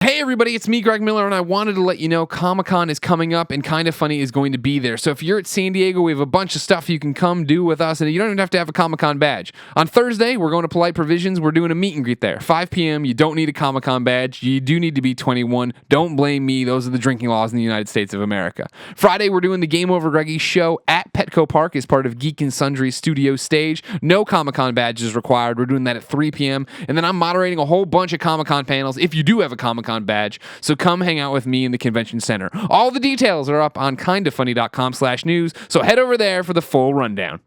Hey everybody, it's me, Greg Miller, and I wanted to let you know Comic-Con is coming up and Kinda Funny is going to be there. So if you're at San Diego, we have a bunch of stuff you can come do with us, and you don't even have to have a Comic-Con badge. On Thursday, we're going to Polite Provisions. We're doing a meet and greet there. 5 p.m. You don't need a Comic-Con badge. You do need to be 21. Don't blame me. Those are the drinking laws in the United States of America. Friday, we're doing the GameOverGreggy show at Petco Park as part of Geek and Sundry Studio Stage. No Comic-Con badges required. We're doing that at 3 p.m. And then I'm moderating a whole bunch of Comic-Con panels if you do have a Comic-Con badge, so come hang out with me in the convention center. All the details are up on kindafunny.com/news, so head over there for the full rundown.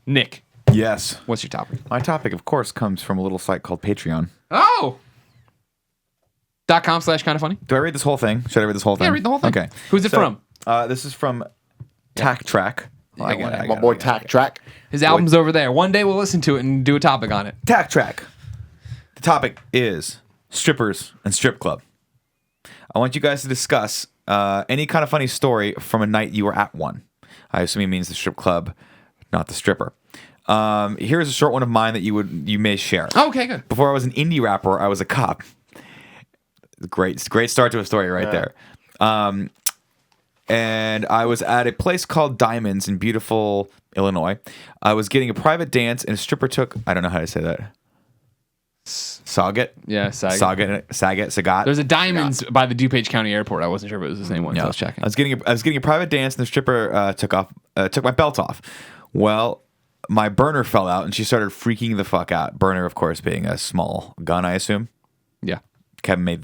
Nick. Yes. What's your topic? My topic, of course, comes from a little site called Patreon. Oh! .com/kindafunny. Do I read this whole thing? Should I read this whole thing? Yeah, read the whole thing. Okay. Who's it from? This is from Tack Track. I got it. My boy Tack Track. His album's over there. One day we'll listen to it and do a topic on it. Tack Track. The topic is strippers and strip club. I want you guys to discuss any kind of funny story from a night you were at one. I assume he means the strip club, not the stripper. Here's a short one of mine that you may share. Oh, okay, good. Before I was an indie rapper, I was a cop. Great start to a story right there. And I was at a place called Diamonds in beautiful Illinois. I was getting a private dance, and a stripper took, I don't know how to say that. Saget? Yeah, Saget. There's a Diamonds by the DuPage County Airport. I wasn't sure if it was the same one, so I was checking. I was getting a private dance, and the stripper took my belt off. Well, my burner fell out, and she started freaking the fuck out. Burner, of course, being a small gun, I assume. Yeah. Kevin made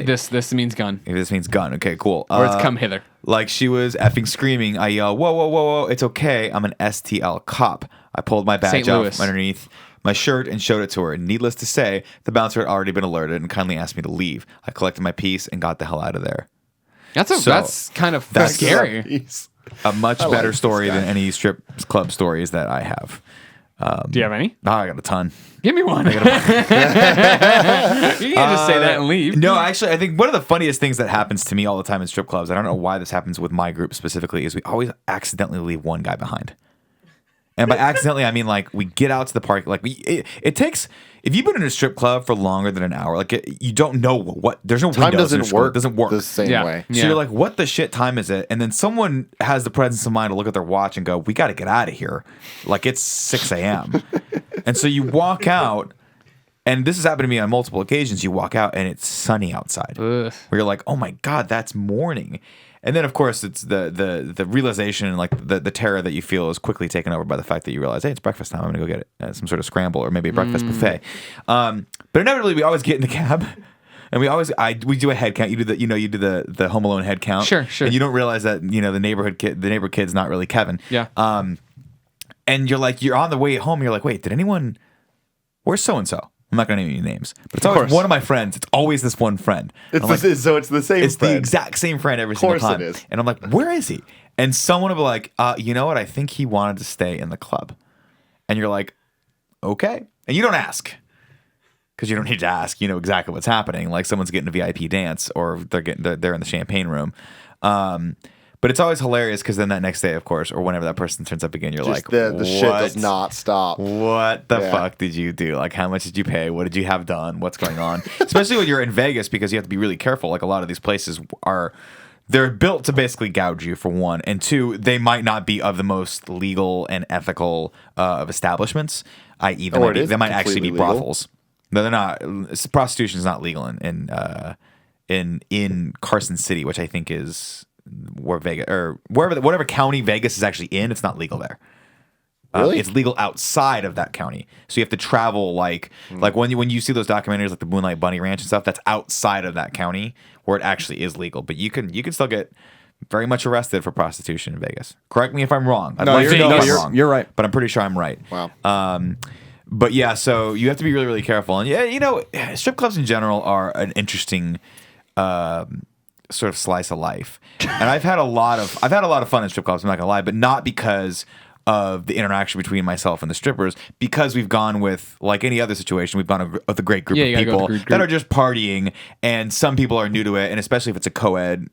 this. This means gun. This means gun. Okay, cool. Or it's come hither. Like she was effing screaming. I yell, whoa, whoa, whoa, whoa. It's okay. I'm an STL cop. I pulled my badge off underneath my shirt and showed it to her. Needless to say, the bouncer had already been alerted and kindly asked me to leave. I collected my piece and got the hell out of there. That's kind of scary. A much better story than any strip club stories that I have. Do you have any? Oh, I got a ton. Give me one. You can't just say that and leave. No, actually, I think one of the funniest things that happens to me all the time in strip clubs, I don't know why this happens with my group specifically, is we always accidentally leave one guy behind. And by accidentally, I mean like we get out to the park. Like it takes, if you've been in a strip club for longer than an hour, like you don't know what. There's no time windows. doesn't work the same way. So you're like, what the shit time is it? And then someone has the presence of mind to look at their watch and go, we got to get out of here. Like it's 6 a.m. And so you walk out, and this has happened to me on multiple occasions. You walk out and it's sunny outside. Ugh. Where you're like, oh my God, that's morning. And then, of course, it's the realization and like the terror that you feel is quickly taken over by the fact that you realize, hey, it's breakfast time. I'm going to go get some sort of scramble or maybe a breakfast buffet. But inevitably, we always get in the cab, and we do a head count. You do the Home Alone head count. Sure. And you don't realize that the neighbor kid's not really Kevin. Yeah. And you're on the way home. You're like, wait, where's so and so? I'm not going to name any names, but it's always one of my friends. It's always this one friend. So it's the same It's friend. the exact same friend every single time. Of course it is. And I'm like, where is he? And someone will be like, you know what? I think he wanted to stay in the club. And you're like, okay. And you don't ask. Because you don't need to ask. You know exactly what's happening. Like someone's getting a VIP dance or they're in the champagne room. But it's always hilarious because then that next day, of course, or whenever that person turns up again, you're Just like, the shit does not stop. What the fuck did you do? Like, how much did you pay? What did you have done? What's going on? Especially when you're in Vegas, because you have to be really careful. Like, a lot of these places they're built to basically gouge you, for one. And two, they might not be of the most legal and ethical of establishments, i.e. they might actually be brothels. No, they're not. Prostitution is not legal in Carson City, which I think is where Vegas or whatever county Vegas is actually in. It's not legal there. Really? It's legal outside of that county, so you have to travel like when you see those documentaries like the Moonlight Bunny Ranch and stuff. That's outside of that county where it actually is legal, but you can still get very much arrested for prostitution in Vegas. Correct me if I'm wrong. You're right, but I'm pretty sure I'm right. Wow. But yeah, so you have to be really, really careful. And yeah, strip clubs in general are an interesting sort of slice of life. And I've had a lot of fun in strip clubs, I'm not gonna lie, but not because of the interaction between myself and the strippers, because we've gone with, like any other situation, we've gone with a great group of people that are just partying, and some people are new to it, and especially if it's a co-ed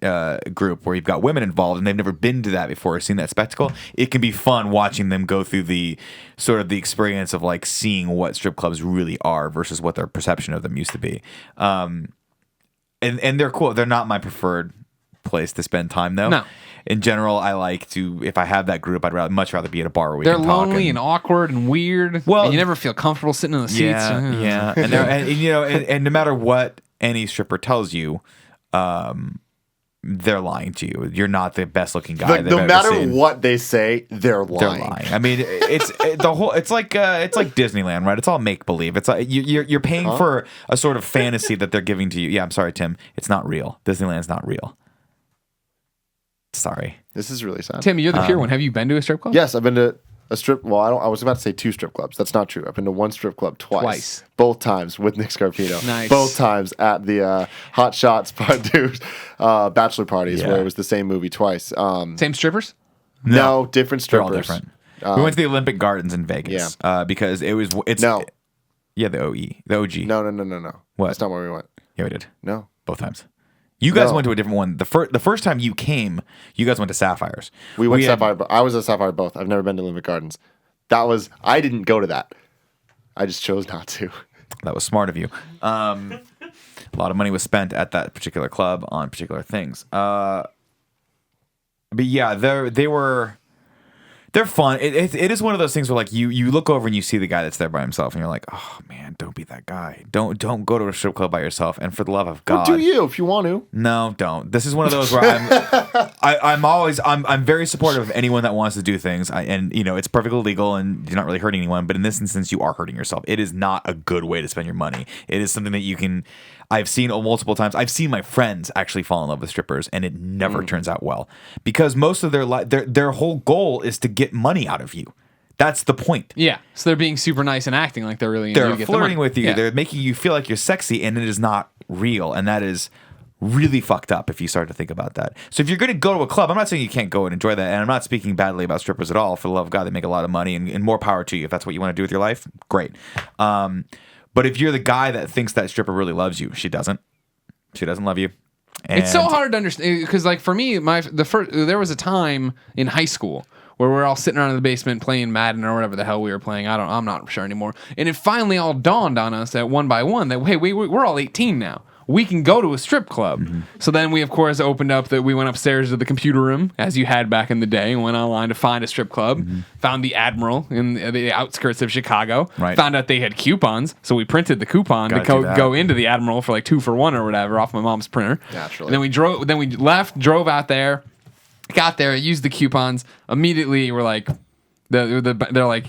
group where you've got women involved and they've never been to that before or seen that spectacle, it can be fun watching them go through the sort of the experience of like seeing what strip clubs really are versus what their perception of them used to be. And they're cool. They're not my preferred place to spend time though. No. In general, I like to, if I have that group, I'd much rather be at a bar where we can talk. They're lonely and awkward and weird. Well, and you never feel comfortable sitting in the seats. Yeah. And no matter what any stripper tells you, they're lying to you. You're not the best looking guy. No matter what they say, they're lying. They're lying. I mean, it's like Disneyland, right? It's all make believe. It's like you're paying for a sort of fantasy that they're giving to you. Yeah, I'm sorry, Tim. It's not real. Disneyland's not real. Sorry. This is really sad. Tim, you're the pure one. Have you been to a strip club? Yes, I've been to a strip. Well, I was about to say 2 strip clubs. That's not true. I've been to 1 strip club twice. Both times with Nick Scarpino. Nice. Both times at the Hot Shots Part 2 bachelor parties where it was the same movie twice. Same strippers? No, different strippers. They're all different. We went to the Olympic Gardens in Vegas because it's no. Yeah, the OG. No. What? That's not where we went. Yeah, we did. No. Both times. You guys went to a different one. The first time you came, you guys went to Sapphires. We went to Sapphire. I was at Sapphire both. I've never been to Olympic Gardens. I didn't go to that. I just chose not to. That was smart of you. A lot of money was spent at that particular club on particular things. But yeah, they're fun. It is one of those things where like you look over and you see the guy that's there by himself and you're like, oh man, don't be that guy. Don't go to a strip club by yourself. And for the love of God, do you if you want to? No, don't. This is one of those where I'm very supportive of anyone that wants to do things. And it's perfectly legal and you're not really hurting anyone. But in this instance, you are hurting yourself. It is not a good way to spend your money. It is something that you can. I've seen multiple times. I've seen my friends actually fall in love with strippers, and it never turns out well because most of their whole goal is to get money out of you. That's the point. Yeah. So they're being super nice and acting like they're really. They're flirting with you. Yeah. They're making you feel like you're sexy, and it is not real, and that is really fucked up if you start to think about that. So if you're going to go to a club, I'm not saying you can't go and enjoy that, and I'm not speaking badly about strippers at all. For the love of God, they make a lot of money, and more power to you if that's what you want to do with your life. Great. But if you're the guy that thinks that stripper really loves you, she doesn't. She doesn't love you. And it's so hard to understand because, like, for me, there was a time in high school where we're all sitting around in the basement playing Madden or whatever the hell we were playing. I'm not sure anymore. And it finally all dawned on us that one by one that hey, we're all 18 now. We can go to a strip club. Mm-hmm. So then we, of course, opened up we went upstairs to the computer room, as you had back in the day, and went online to find a strip club. Mm-hmm. Found the Admiral in the outskirts of Chicago. Right. Found out they had coupons, so we printed the coupon to go into the Admiral for like 2 for 1 or whatever off my mom's printer. Naturally. And then we drove out there, got there, used the coupons. Immediately, we're like, they're like,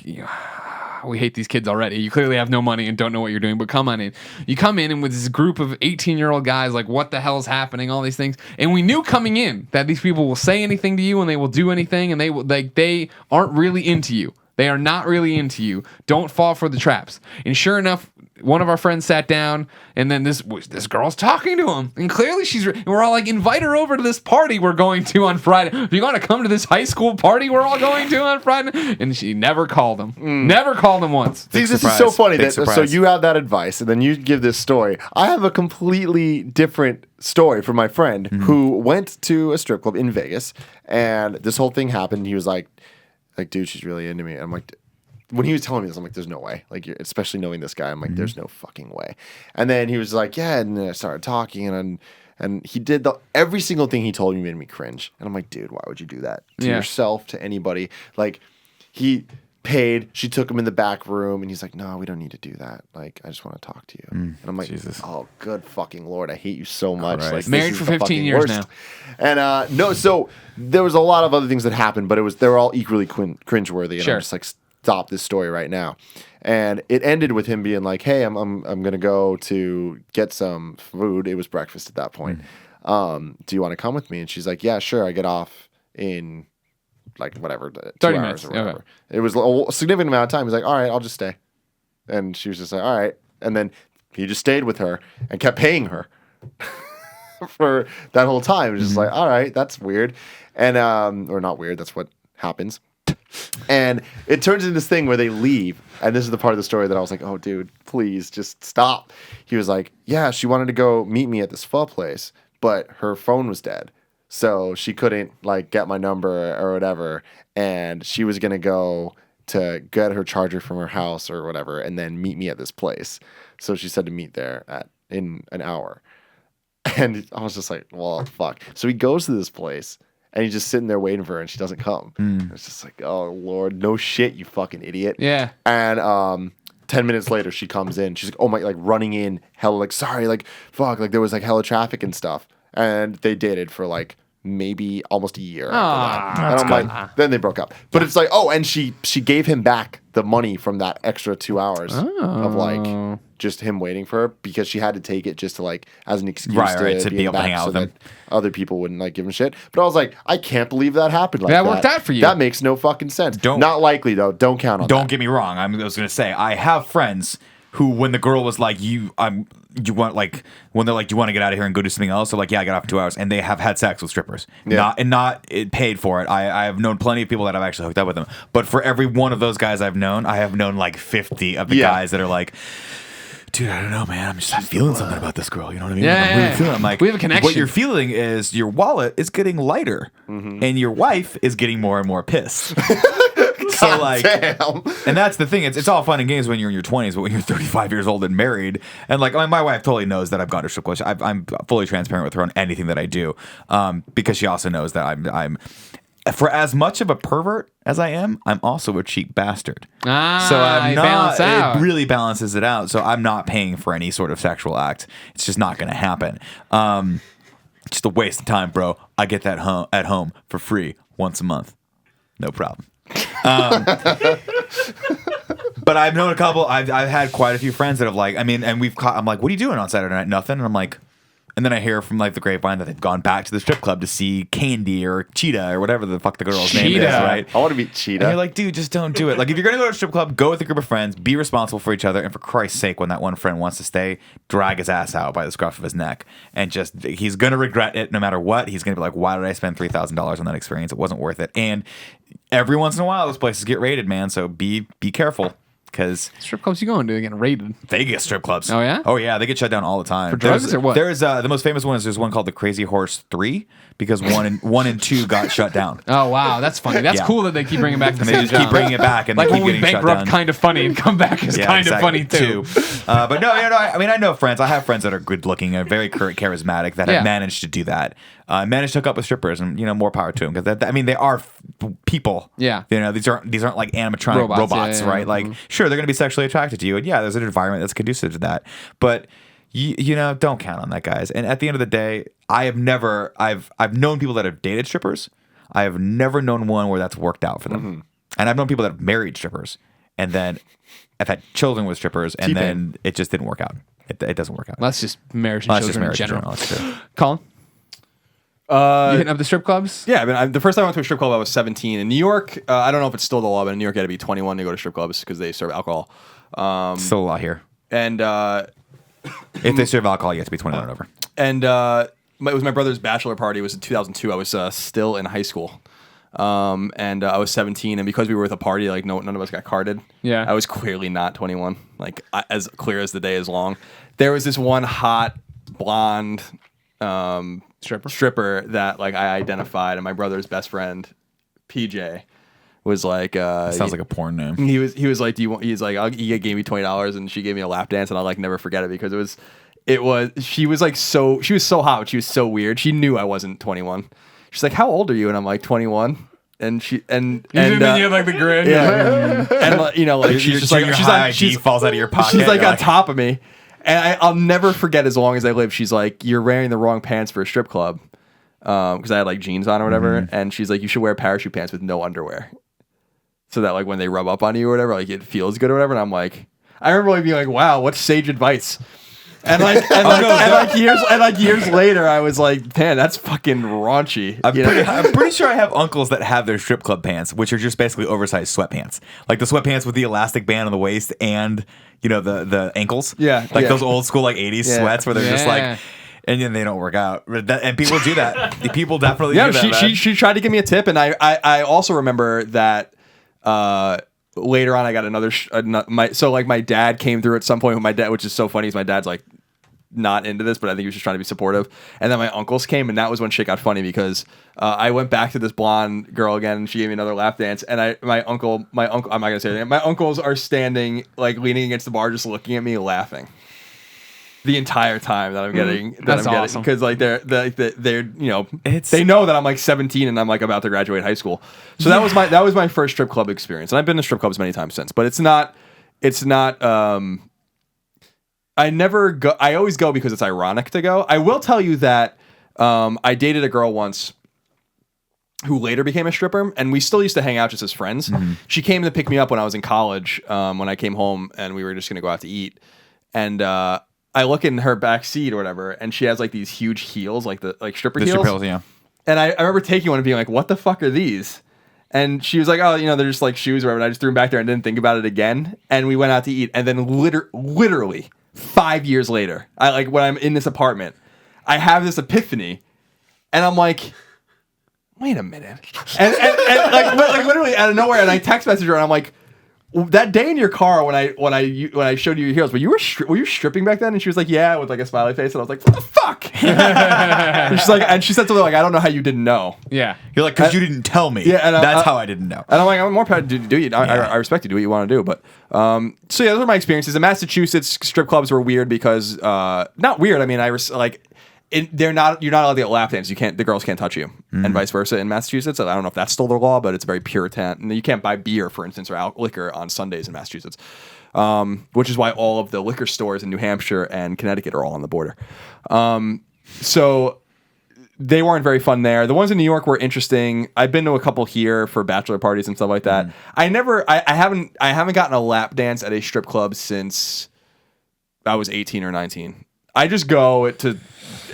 we hate these kids already. You clearly have no money and don't know what you're doing, but come on in. You come in and with this group of 18-year-old guys, like, what the hell is happening? All these things. And we knew coming in that these people will say anything to you and they will do anything and they aren't really into you. They are not really into you. Don't fall for the traps. And sure enough, one of our friends sat down, and then this girl's talking to him, and clearly and we're all like, invite her over to this party we're going to on Friday. Do you want to come to this high school party we're all going to on Friday? And she never called him. Never called him once. See, this is so funny. So you have that advice, and then you give this story. I have a completely different story from my friend who went to a strip club in Vegas, and this whole thing happened. He was like, dude, she's really into me. And I'm like, when he was telling me this, I'm like, there's no way. Like, especially knowing this guy, I'm like, there's no fucking way. And then he was like, yeah, and then I started talking, and he did every single thing he told me made me cringe. And I'm like, dude, why would you do that to yourself, to anybody? Like, he paid. She took him in the back room, and he's like, no, we don't need to do that. Like, I just want to talk to you. And I'm like, Jesus. Oh, good fucking Lord, I hate you so much. Right. Like, married for 15 years now. And so there was a lot of other things that happened, but they were all equally cringeworthy. And I'm just like, stop this story right now. And it ended with him being like, hey, I'm gonna go to get some food. It was breakfast at that point. Do you want to come with me? And she's like, yeah, sure. I get off in like whatever, 30 minutes or whatever. Okay. It was a significant amount of time. He's like, all right, I'll just stay. And she was just like, all right. And then he just stayed with her and kept paying her for that whole time. It was just like, all right, that's weird. And or not weird, that's what happens. And it turns into this thing where they leave. And this is the part of the story that I was like, oh, dude, please just stop. He was like, yeah, she wanted to go meet me at this pho place, but her phone was dead. So she couldn't like get my number or whatever. And she was going to go to get her charger from her house or whatever and then meet me at this place. So she said to meet there in an hour. And I was just like, well, fuck. So he goes to this place. And he's just sitting there waiting for her, and she doesn't come. It's just like, oh, Lord, no shit, you fucking idiot. Yeah. And 10 minutes later, she comes in. She's like, oh, my, like, running in, hella, like, sorry, like, fuck. Like, there was, like, hella traffic and stuff. And they dated for, like, maybe almost a year after that. And I'm like, then they broke up. But it's like, oh, and she gave him back the money from that extra 2 hours of, like, just him waiting for her because she had to take it just to, like, as an excuse to be able to hang out with him. Other people wouldn't, like, give him shit. But I was like, I can't believe that happened like that. That worked out for you. That makes no fucking sense. Not likely, though. Don't count on that. Don't get me wrong. I was going to say, I have friends who, when the girl was like, when they're like, do you want to get out of here and go do something else? They're like, yeah, I got off in 2 hours. And they have had sex with strippers. Yeah. Not paid for it. I have known plenty of people that have actually hooked up with them. But for every one of those guys I've known, I have known like 50 of the guys that are like, dude, I don't know, man. I'm just feeling something about this girl. You know what I mean? Yeah, I'm really feeling. I'm like, we have a connection. What you're feeling is your wallet is getting lighter, and your wife is getting more and more pissed. So like, damn. And that's the thing. It's all fun and games when you're in your 20s, but when you're 35 years old and married, and like, I mean, my wife totally knows that I've gone to strip clubs. I'm fully transparent with her on anything that I do, because she also knows that I'm. For as much of a pervert as I am, I'm also a cheap bastard. So I'm not. It really balances it out. So I'm not paying for any sort of sexual act. It's just not going to happen. Just a waste of time, bro. I get that at home for free once a month, no problem. But I've known a couple. I've had quite a few friends that have like. I mean, and I'm like, what are you doing on Saturday night? Nothing. And I'm like. And then I hear from like the grapevine that they've gone back to the strip club to see Candy or Cheetah or whatever the fuck the girl's name is, right? I want to meet Cheetah. And you're like, dude, just don't do it. Like, if you're going to go to a strip club, go with a group of friends, be responsible for each other, and for Christ's sake, when that one friend wants to stay, drag his ass out by the scruff of his neck. And just, he's going to regret it no matter what. He's going to be like, why did I spend $3,000 on that experience? It wasn't worth it. And every once in a while, those places get raided, man. So be careful. Because strip clubs you going to getting raided? Vegas strip clubs. Oh yeah? Oh yeah, they get shut down all the time. For drugs or what? There's the most famous one is there's one called the Crazy Horse 3 because 1 and 2 got shut down. Oh wow, that's funny. That's cool that they keep bringing back the and they just keep bringing it back and like they keep when we getting bankrupt shut down. Kind of Funny and come back is kind of funny too. But no, I mean I know friends. I have friends that are good looking and very charismatic that have managed to do that. Managed to hook up with strippers and more power to them because I mean they are people. Yeah. These aren't like animatronic robots right? Like sure they're going to be sexually attracted to you and yeah there's an environment that's conducive to that but. You know, don't count on that, guys. And at the end of the day, I've known people that have dated strippers. I have never known one where that's worked out for them. And I've known people that have married strippers, and then I've had children with strippers, and then it just didn't work out. It doesn't work out. That's just marriage and children in general. Colin, you hitting up the strip clubs? Yeah, I mean, the first time I went to a strip club, I was 17 in New York. I don't know if it's still the law, but in New York, you had to be 21 to go to strip clubs because they serve alcohol. Still a lot here. And if they serve alcohol, you have to be 21 and over. And it was my brother's bachelor party. It was in 2002. I was still in high school. And I was 17. And because we were with a party, like none of us got carded. Yeah. I was clearly not 21. Like as clear as the day is long. There was this one hot blonde stripper that like I identified, and my brother's best friend, PJ. Was like sounds like a porn name. He was like, he's like, he gave me $20 and she gave me a lap dance and I'll like never forget it because she was so hot but she was so weird. She knew I wasn't 21. She's like, how old are you? And I'm like 21. And she and then you had like the grin. Yeah. And like she's just like your ID falls out of your pocket. She's like on top of me. And I'll never forget as long as I live. She's like, you're wearing the wrong pants for a strip club. Because I had like jeans on or whatever. And she's like, you should wear parachute pants with no underwear. So that like when they rub up on you or whatever, like it feels good or whatever. And I'm like, I remember like being like, wow, what sage advice. And years later, I was like, man, that's fucking raunchy. I'm pretty sure I have uncles that have their strip club pants, which are just basically oversized sweatpants, like the sweatpants with the elastic band on the waist and the ankles. Yeah, like those old school like 80s sweats where they're just like. And then they don't work out. And people do that. People definitely do that. She tried to give me a tip. And I also remember that Later on, I got another. My dad came through at some point with my dad, which is so funny. Is my dad's like not into this, but I think he was just trying to be supportive. And then my uncles came, and that was when shit got funny because I went back to this blonde girl again, and she gave me another lap dance. And my uncle, I'm not gonna say anything. My uncles are standing like leaning against the bar, just looking at me, laughing the entire time that I'm getting. That's awesome because like they're they know that I'm like 17 and I'm like about to graduate high school. So that was my first strip club experience, and I've been to strip clubs many times since. But it's not. I never go. I always go because it's ironic to go. I will tell you that I dated a girl once who later became a stripper, and we still used to hang out just as friends. Mm-hmm. She came to pick me up when I was in college. When I came home, and we were just gonna go out to eat, and I look in her back seat or whatever, and she has like these huge heels, like stripper heels. Stripper heels, yeah. And I remember taking one and being like, "What the fuck are these?" And she was like, "Oh, they're just like shoes or whatever." And I just threw them back there and didn't think about it again. And we went out to eat, and then literally 5 years later, when I'm in this apartment, I have this epiphany, and I'm like, "Wait a minute!" And like literally out of nowhere, and I text message her, and I'm like, that day in your car when I showed you your heels, were you stripping back then? And she was like, yeah, with like a smiley face. And I was like, what the fuck? And she's like, and she said something like, I don't know how you didn't know. Yeah, you're like, because you didn't tell me. Yeah, and that's how I didn't know. And I'm like, I'm more proud to do you. I respect you. Do what you want to do. But so yeah, those are my experiences. In Massachusetts, strip clubs were weird because not weird. I mean, you're not allowed to get lap dances. The girls can't touch you, and vice versa in Massachusetts. I don't know if that's still the law, but it's very Puritan. And you can't buy beer, for instance, or liquor on Sundays in Massachusetts, which is why all of the liquor stores in New Hampshire and Connecticut are all on the border. So they weren't very fun there. The ones in New York were interesting. I've been to a couple here for bachelor parties and stuff like that. I haven't gotten a lap dance at a strip club since I was 18 or 19. I just go to.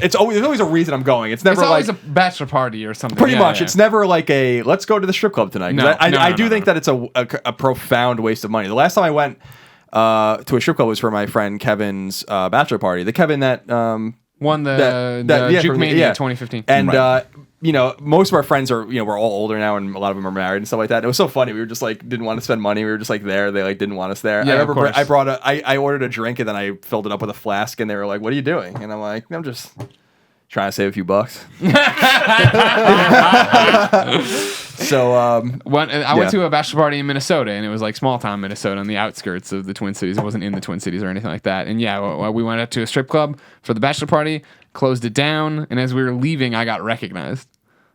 There's always a reason I'm going. It's never always a bachelor party or something. Pretty much. Yeah. It's never like let's go to the strip club tonight. I do think that it's a profound waste of money. The last time I went to a strip club was for my friend Kevin's bachelor party. The Kevin that won the Juke Mania in 2015. And most of our friends are we're all older now, and a lot of them are married and stuff like that. And it was so funny. We were just like didn't want to spend money. We were just like there. They like didn't want us there. Yeah, I remember I ordered a drink, and then I filled it up with a flask, and they were like, "What are you doing?" And I'm like, "I'm just trying to save a few bucks." So I went to a bachelor party in Minnesota, and it was like small town Minnesota on the outskirts of the Twin Cities. It wasn't in the Twin Cities or anything like that. And we went out to a strip club for the bachelor party, closed it down, and as we were leaving, I got recognized.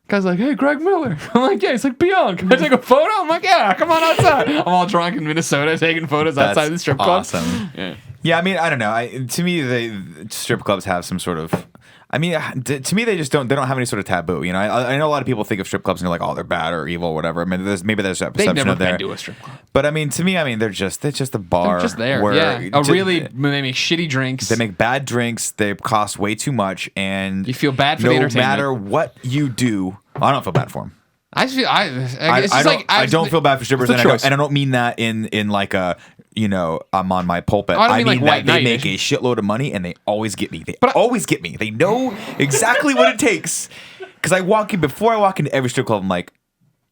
Guy's like, "Hey, Greg Miller." I'm like, "Yeah." He's like, "Beyond, can I take a photo?" I'm like, "Yeah, come on outside." I'm all drunk in Minnesota taking photos outside the strip club. Awesome. Yeah, I mean, I don't know. To me, the strip clubs have some sort of. I mean, to me, they don't have any sort of taboo. I know a lot of people think of strip clubs and they're like, oh, they're bad or evil or whatever. I mean, there's that perception They've never of there. been to a strip club. But I mean, to me, they're just a bar. They're just there. They make shitty drinks. They make bad drinks. They cost way too much, and you feel bad for the entertainment. No matter what you do, I don't feel bad for them. I don't feel bad for strippers, and I don't mean that in like a I'm on my pulpit. I mean that they make a shitload of money, and they always get me. They always get me. They know exactly what it takes. Because before I walk into every strip club, I'm like,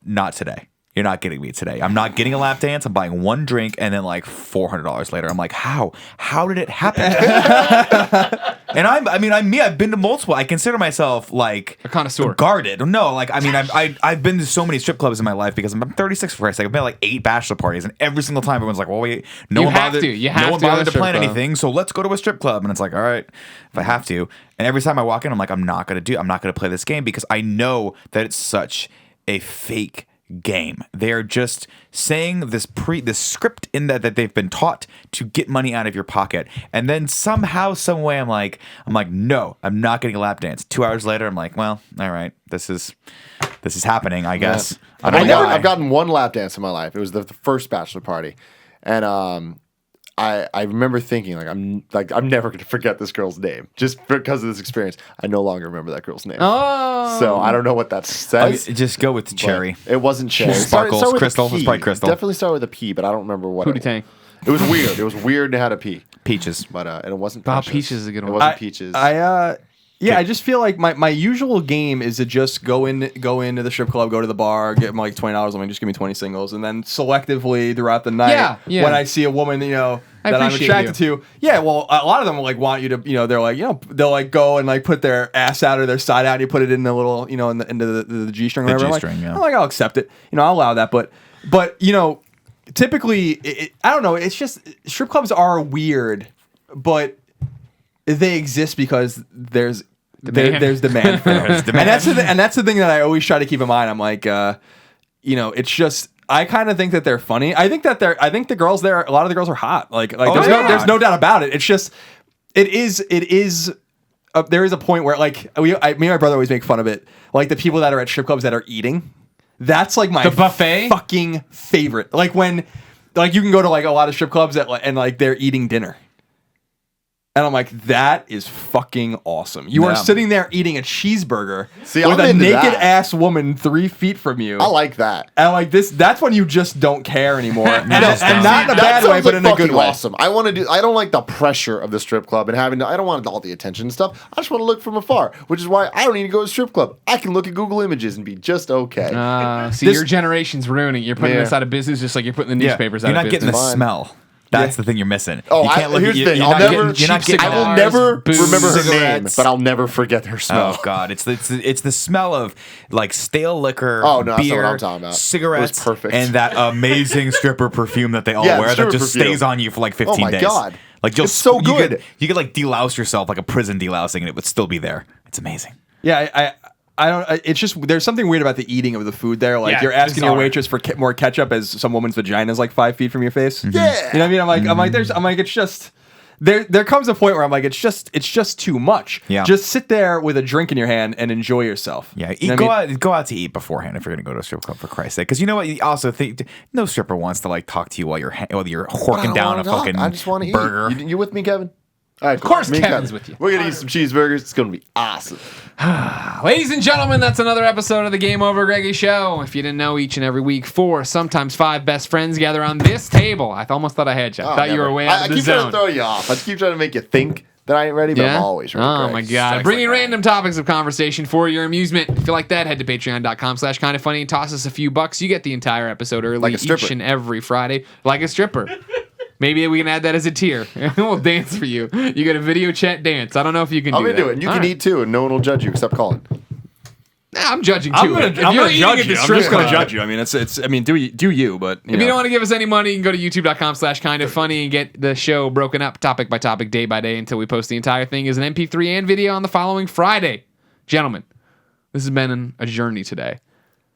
not today. You're not getting me today. I'm not getting a lap dance. I'm buying one drink, and then like $400 later, I'm like, how? How did it happen? And I've been to multiple. I consider myself like a connoisseur. Guarded. No, like I've been to so many strip clubs in my life because I'm 36 for Christ's sake. I've been to like 8 bachelor parties, and every single time everyone's like, well, wait, no one bothered to plan anything, so let's go to a strip club. And it's like, all right, if I have to. And every time I walk in, I'm like, I'm not gonna play this game because I know that it's such a fake game. They are just saying this script in that they've been taught to get money out of your pocket, and then somehow, some way, I'm like, no, I'm not getting a lap dance. 2 hours later, I'm like, well, all right, this is happening, I guess. Yeah. I've gotten one lap dance in my life. It was the first bachelor party, and I remember thinking I'm never going to forget this girl's name just because of this experience. I no longer remember that girl's name. Oh, so I don't know what that says. Just go with Cherry. It wasn't Cherry. Sparkles, Crystal. It's probably Crystal. Definitely started with a P, but I don't remember what. Pootie Tang. It was weird. It was weird and it had a P. Peaches, but and it wasn't. Peaches is a good one. It wasn't Peaches. Yeah, I just feel like my usual game is to just go into the strip club, go to the bar, get them like $20. I'm like, just give me 20 singles, and then selectively throughout the night, when I see a woman, that I'm attracted to, well, a lot of them will like want you to, they're like, they'll like go and like put their ass out or their side out, and you put it in the little, into the G string or whatever. I'm like, I'll accept it, I'll allow that, but typically, I don't know. It's just strip clubs are weird, but they exist because there's demand for them. And that's the thing that I always try to keep in mind. I'm like, it's just I kind of think that they're funny. I think the girls there, a lot of the girls are hot. There's no doubt about it. It's just there is a point where like me and my brother always make fun of it. Like the people that are at strip clubs that are eating. That's like my the buffet fucking favorite. Like when like you can go to like a lot of strip clubs and like they're eating dinner. And I'm like, that is fucking awesome. You are sitting there eating a cheeseburger with a naked ass woman 3 feet from you. I like that. And I'm like, that's when you just don't care anymore. and not in a bad way, but in a good way. Awesome. I don't like the pressure of the strip club and I don't want all the attention and stuff. I just want to look from afar, which is why I don't need to go to a strip club. I can look at Google Images and be just okay. Your generation's ruining it. You're putting this out of business just like you're putting the newspapers out of business. You're not getting the smell. That's the thing you're missing. Oh, here's the thing. I will never remember her name, but I'll never forget her smell. Oh God, it's the smell of like stale liquor, beer, that's not what I'm talking about. Cigarettes, perfect. And that amazing stripper perfume that they all wear that just stays on you for like 15 days. Oh my God, like it's so good. You could like delouse yourself like a prison delousing, and it would still be there. It's amazing. Yeah, I don't. It's just there's something weird about the eating of the food there. Like you're asking your waitress for more ketchup as some woman's vagina is like 5 feet from your face. Mm-hmm. Yeah, you know what I mean. I'm like, it's just there comes a point where I'm like, it's just too much. Yeah, just sit there with a drink in your hand and enjoy yourself. Yeah, go out to eat beforehand if you're gonna go to a strip club, for Christ's sake. Because you know what? You also think no stripper wants to like talk to you while you're horking down a fucking I just want to burger. Eat. You with me, Kevin? All right, of course, Kevin's with you. We're going to eat some cheeseburgers. It's going to be awesome. Ladies and gentlemen, that's another episode of the Game Over Greggy Show. If you didn't know, each and every week, 4, sometimes 5 best friends gather on this table. I almost thought I had you. I thought you were way out of the zone. I keep trying to throw you off. I keep trying to make you think that I ain't ready, but I'm always ready. Oh, my God. Bringing random topics of conversation for your amusement. If you like that, head to patreon.com/kindoffunny and toss us a few bucks. You get the entire episode early each and every Friday. Like a stripper. Maybe we can add that as a tier. We'll dance for you. You get a video chat dance. I don't know if you can do that. I'm going to do it. You can eat too, and no one will judge you except Colin. Nah, I'm judging too. I'm going to judge you. I'm just going to judge you. I mean, do you, but if you don't want to give us any money, you can go to youtube.com/kindoffunny and get the show broken up topic by topic, day by day, until we post the entire thing as an MP3 and video on the following Friday. Gentlemen, this has been a journey today.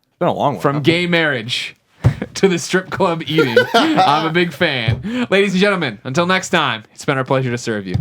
It's been a long one. From gay marriage to the strip club eating. I'm a big fan. Ladies and gentlemen, until next time, it's been our pleasure to serve you.